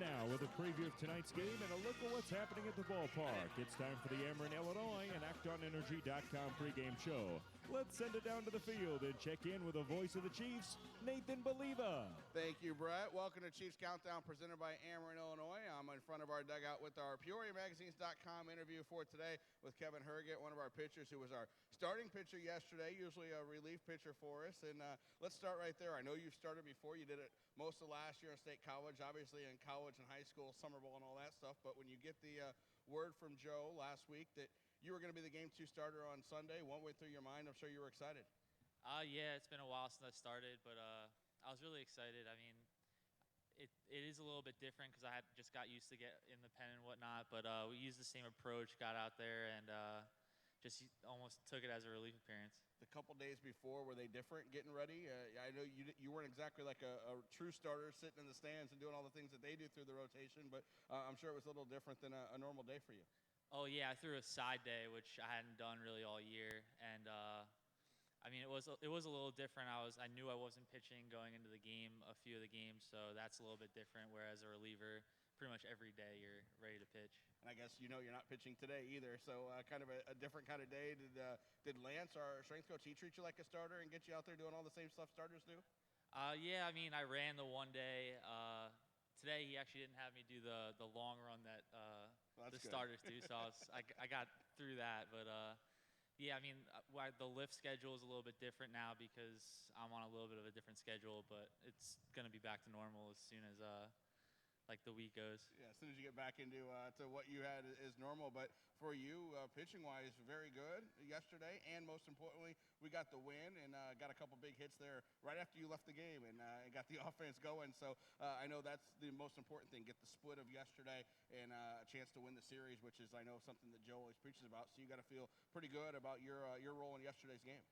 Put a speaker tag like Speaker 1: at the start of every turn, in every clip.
Speaker 1: now with a preview of tonight's game and a look at what's happening at the ballpark. It's time for the Ameren, Illinois and ActonEnergy.com pregame show. Let's send it down to the field and check in with the voice of the Chiefs, Nathan Believa.
Speaker 2: Thank you, Brett. Welcome to Chiefs Countdown presented by Ameren, Illinois. I'm in front of our dugout with our PeoriaMagazines.com interview for today with Kevin Herget, one of our pitchers who was our starting pitcher yesterday, usually a relief pitcher for us. And let's start right there. I know you've started before. You did it most of last year in State College, obviously in college and high school, summer ball and all that stuff. But when you get the word from Joe last week that you were going to be the Game 2 starter on Sunday, what went through your mind? I'm sure you were excited.
Speaker 3: Yeah, it's been a while since I started, but I was really excited. I mean, it is a little bit different because I had just got used to get in the pen and whatnot, but we used the same approach, got out there, and just almost took it as a relief appearance.
Speaker 2: The couple days before, were they different getting ready? I know you weren't exactly like a true starter sitting in the stands and doing all the things that they do through the rotation, but I'm sure it was a little different than a normal day for you.
Speaker 3: Oh, yeah, I threw a side day, which I hadn't done really all year, and I mean, it was a little different. I knew I wasn't pitching going into the game, a few of the games, so that's a little bit different, whereas a reliever, pretty much every day you're ready to pitch.
Speaker 2: And I guess you're not pitching today either, so kind of a different kind of day. Did Lance, our strength coach, he treat you like a starter and get you out there doing all the same stuff starters do?
Speaker 3: Yeah, I mean, I ran the one day. Today he actually didn't have me do the long run that the starters do, so I got through that. But yeah, I mean, the lift schedule is a little bit different now because I'm on a little bit of a different schedule, but it's going to be back to normal as soon as like the week goes.
Speaker 2: Yeah, as soon as you get back into to what you had is normal. But for you, pitching-wise, very good yesterday. And most importantly, we got the win and got a couple big hits there right after you left the game and got the offense going. So I know that's the most important thing, get the split of yesterday and a chance to win the series, which is, I know, something that Joe always preaches about. So you got to feel pretty good about your role in yesterday's game.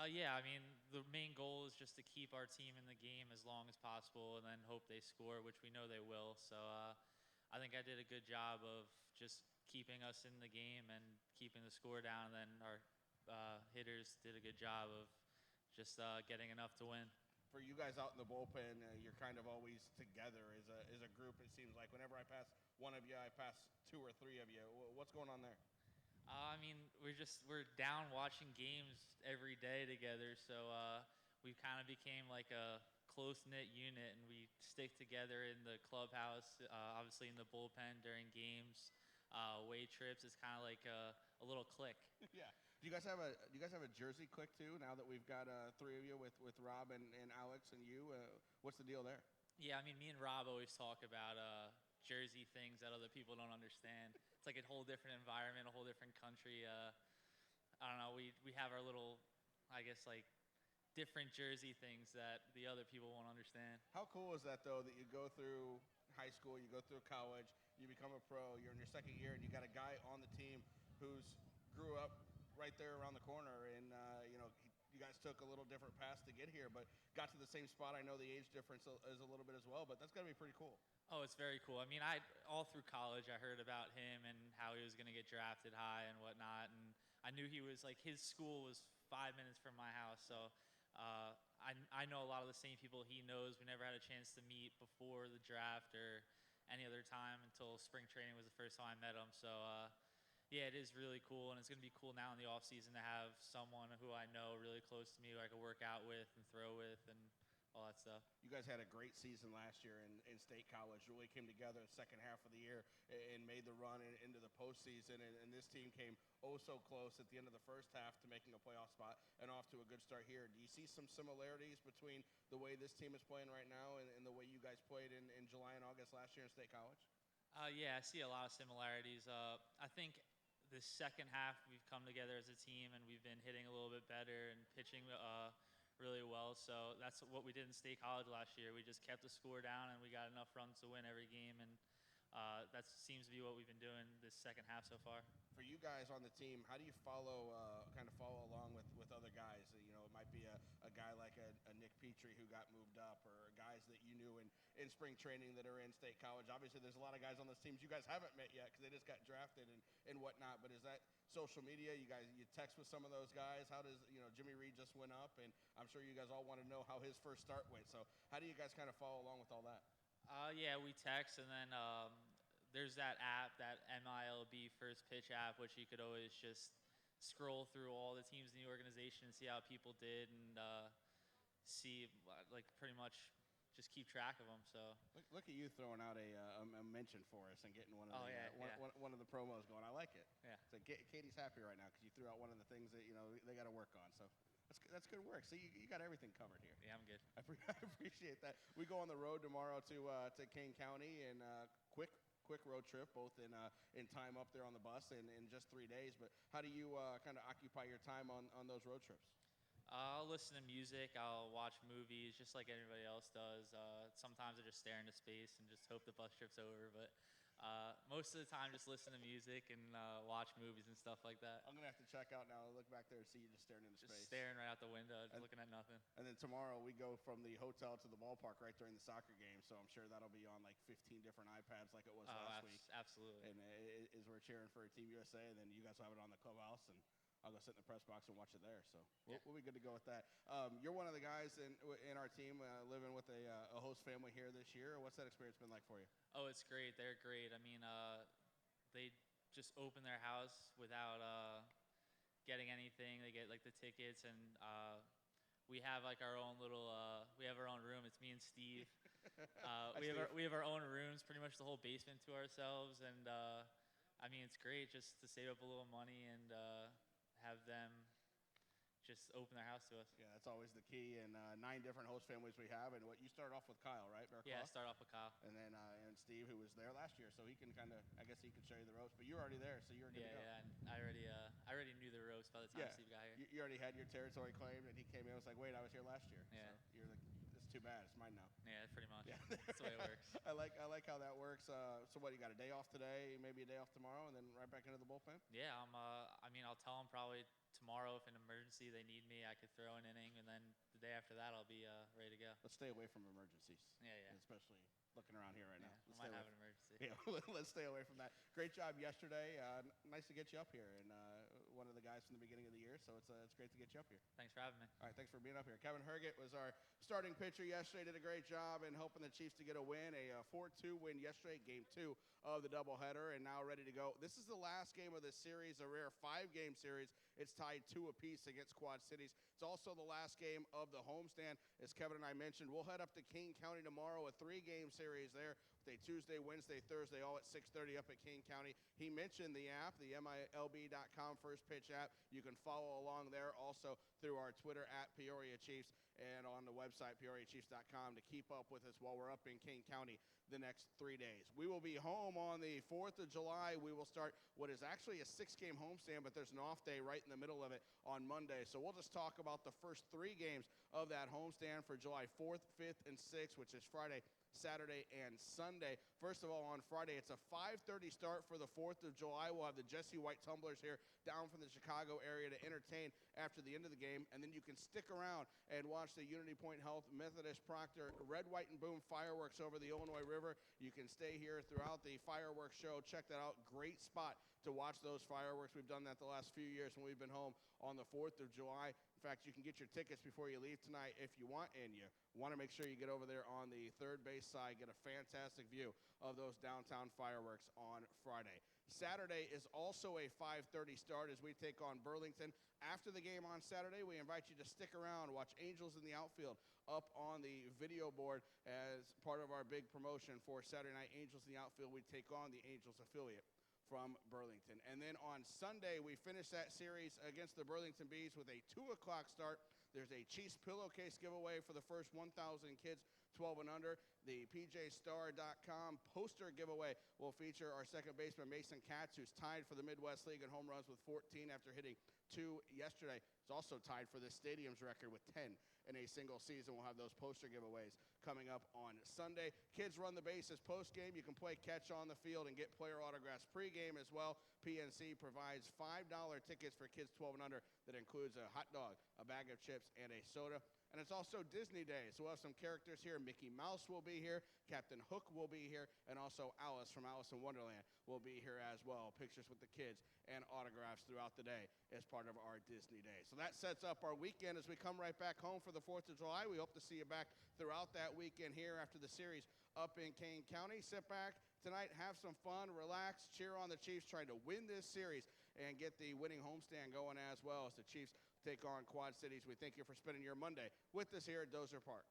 Speaker 3: Yeah, I mean, the main goal is just to keep our team in the game as long as possible and then hope they score, which we know they will. So I think I did a good job of just keeping us in the game and keeping the score down, and then our hitters did a good job of just getting enough to win.
Speaker 2: For you guys out in the bullpen, you're kind of always together as a group, it seems like. Whenever I pass one of you, I pass two or three of you. What's going on there?
Speaker 3: I mean, we're down watching games every day together, so we kind of became like a close-knit unit, and we stick together in the clubhouse, obviously in the bullpen during games, away trips. It's kind of like a little clique.
Speaker 2: Yeah. Do you guys have a jersey clique too? Now that we've got three of you with Rob and Alex and you, what's the deal there?
Speaker 3: Yeah, I mean, me and Rob always talk about jersey things that other people don't understand. It's like a whole different environment, a whole different country. I don't know, we have our little, I guess, like different jersey things that the other people won't understand.
Speaker 2: How cool is that, though, that you go through high school, you go through college, you become a pro, you're in your second year, and you got a guy on the team who's grew up right there around the corner, and you guys took a little different path to get here, but got to the same spot. I know the age difference is a little bit as well, but that's got to be pretty cool.
Speaker 3: Oh, it's very cool. I mean, all through college, I heard about him and how he was going to get drafted high and whatnot, and I knew he was, like, his school was 5 minutes from my house, so I know a lot of the same people he knows. We never had a chance to meet before the draft or any other time until spring training was the first time I met him, so yeah, it is really cool, and it's going to be cool now in the off season to have someone who I know really close to me who I can work out with and throw with and all that stuff.
Speaker 2: You guys had a great season last year in State College. Really came together the second half of the year and made the run into the postseason. And this team came so close at the end of the first half to making a playoff spot and off to a good start here. Do you see some similarities between the way this team is playing right now and the way you guys played in July and August last year in State College?
Speaker 3: Yeah, I see a lot of similarities. I think the second half we've come together as a team and we've been hitting a little bit better and pitching really well. So that's what we did in State College last year. We just kept the score down and we got enough runs to win every game, and that seems to be what we've been doing this second half so far.
Speaker 2: For you guys on the team, how do you follow along with other guys? You know, it might be a guy like a Nick Petrie who got moved up, or guys that you knew in spring training that are in State College. Obviously, there's a lot of guys on those teams you guys haven't met yet because they just got drafted and whatnot. But is that social media? You text with some of those guys? How does, Jimmy Reed just went up, and I'm sure you guys all want to know how his first start went. So how do you guys kind of follow along with all that?
Speaker 3: Yeah, we text, and then there's that app, that MILB First Pitch app, which you could always just scroll through all the teams in the organization and see how people did, and see like pretty much just keep track of them. So
Speaker 2: Look at you throwing out a mention for us and getting one of one of the promos going. I like it.
Speaker 3: Yeah.
Speaker 2: So Katie's happy right now because you threw out one of the things that they got to work on. So that's good work. So you got everything covered here.
Speaker 3: Yeah, I'm good.
Speaker 2: I appreciate that. We go on the road tomorrow to Kane County and quick road trip, both in time up there on the bus and in just 3 days. But how do you kind of occupy your time on those road trips?
Speaker 3: I'll listen to music. I'll watch movies, just like everybody else does. Sometimes I just stare into space and just hope the bus trip's over. But most of the time, just listen to music and watch movies and stuff like that.
Speaker 2: I'm gonna have to check out now. Look back there and see you just staring into
Speaker 3: Just
Speaker 2: space.
Speaker 3: staring right out the window, just looking at nothing.
Speaker 2: And then tomorrow we go from the hotel to the ballpark right during the soccer game. So I'm sure that'll be on like 15 different iPads like it was last week.
Speaker 3: Absolutely.
Speaker 2: And as we're cheering for Team USA, and then you guys will have it on the clubhouse, and I'll go sit in the press box and watch it there. So we'll be good to go with that. You're one of the guys in our team living with a host family here this year. What's that experience been like for you?
Speaker 3: Oh, it's great. They're great. I mean, they just open their house without getting anything. They get like the tickets, and we have like our own little we have our own room. It's me and Steve. We have our own rooms, pretty much the whole basement to ourselves, and I mean, it's great just to save up a little money and have them just open their house to us.
Speaker 2: Yeah, that's always the key. And 9 different host families we have. And you started off with Kyle, right?
Speaker 3: Yeah, I started off with Kyle.
Speaker 2: And then and Steve, who was there last year, so he can kind of, I guess he can show you the ropes. But you're already there, so you're good to go.
Speaker 3: Yeah, and I already knew the ropes by the time Steve got here.
Speaker 2: You already had your territory claimed, and he came in and was like, "Wait, I was here last year."
Speaker 3: Yeah.
Speaker 2: So you're like, "It's too bad. It's mine now."
Speaker 3: Yeah, pretty much.
Speaker 2: Yeah.
Speaker 3: That's the way it works.
Speaker 2: I like how that works. So what, you got a day off today, maybe a day off tomorrow, and then right back into the bullpen?
Speaker 3: Yeah, I mean, I'll tell them probably tomorrow if an emergency they need me, I could throw an inning, and then the day after that I'll be ready to go.
Speaker 2: Let's stay away from emergencies.
Speaker 3: Yeah.
Speaker 2: Especially looking around here right now.
Speaker 3: We might have an emergency.
Speaker 2: Yeah, let's stay away from that. Great job yesterday. Nice to get you up here, and one of the guys from the beginning of the year, so it's great to get you up here.
Speaker 3: Thanks for having me.
Speaker 2: All right, thanks for being up here. Kevin Herget was our starting pitcher yesterday, did a great job in helping the Chiefs to get a win, a 4-2 win yesterday, game 2 of the doubleheader, and now ready to go. This is the last game of the series, a rare 5-game series. It's tied 2 apiece against Quad Cities. It's also the last game of the homestand. As Kevin and I mentioned, we'll head up to Kane County tomorrow, a 3-game series there. With a Tuesday, Wednesday, Thursday, all at 6:30 up at Kane County. He mentioned the app, the MILB.com First Pitch app. You can follow along there also through our Twitter at Peoria Chiefs and on the website, PeoriaChiefs.com, to keep up with us while we're up in Kane County the next 3 days. We will be home on the 4th of July. We will start what is actually a 6-game homestand, but there's an off day right in the middle of it on Monday. So we'll just talk about the first 3 games of that homestand for July 4th, 5th, and 6th, which is Friday, Saturday, and Sunday. First of all, on Friday, it's a 5:30 start for the 4th of July. We'll have the Jesse White Tumblers here down from the Chicago area to entertain after the end of the game, and then you can stick around and watch the Unity Point Health Methodist Proctor Red, White, and Boom fireworks over the Illinois River. You can stay here throughout the fireworks show. Check that out. Great spot to watch those fireworks. We've done that the last few years when we've been home on the 4th of July. In fact, you can get your tickets before you leave tonight if you want, and you want to make sure you get over there on the third base side, get a fantastic view of those downtown fireworks on Friday. Saturday is also a 5:30 start as we take on Burlington. After the game on Saturday, we invite you to stick around, watch Angels in the Outfield up on the video board as part of our big promotion for Saturday Night Angels in the Outfield. We take on the Angels affiliate from Burlington. And then on Sunday, we finish that series against the Burlington Bees with a 2 o'clock start. There's a Chiefs pillowcase giveaway for the first 1,000 kids 12 and under. The PJStar.com poster giveaway will feature our second baseman, Mason Katz, who's tied for the Midwest League in home runs with 14 after hitting 2 yesterday. He's also tied for the stadium's record with 10 in a single season. We'll have those poster giveaways coming up on Sunday. Kids run the bases post-game. You can play catch on the field and get player autographs pre-game as well. PNC provides $5 tickets for kids 12 and under that includes a hot dog, a bag of chips, and a soda. And it's also Disney Day, so we'll have some characters here. Mickey Mouse will be here, Captain Hook will be here, and also Alice from Alice in Wonderland will be here as well. Pictures with the kids and autographs throughout the day as part of our Disney Day. So that sets up our weekend as we come right back home for the 4th of July. We hope to see you back throughout that weekend here after the series up in Kane County. Sit back tonight, have some fun, relax, cheer on the Chiefs trying to win this series and get the winning homestand going as well as the Chiefs take on Quad Cities. We thank you for spending your Monday with us here at Dozer Park.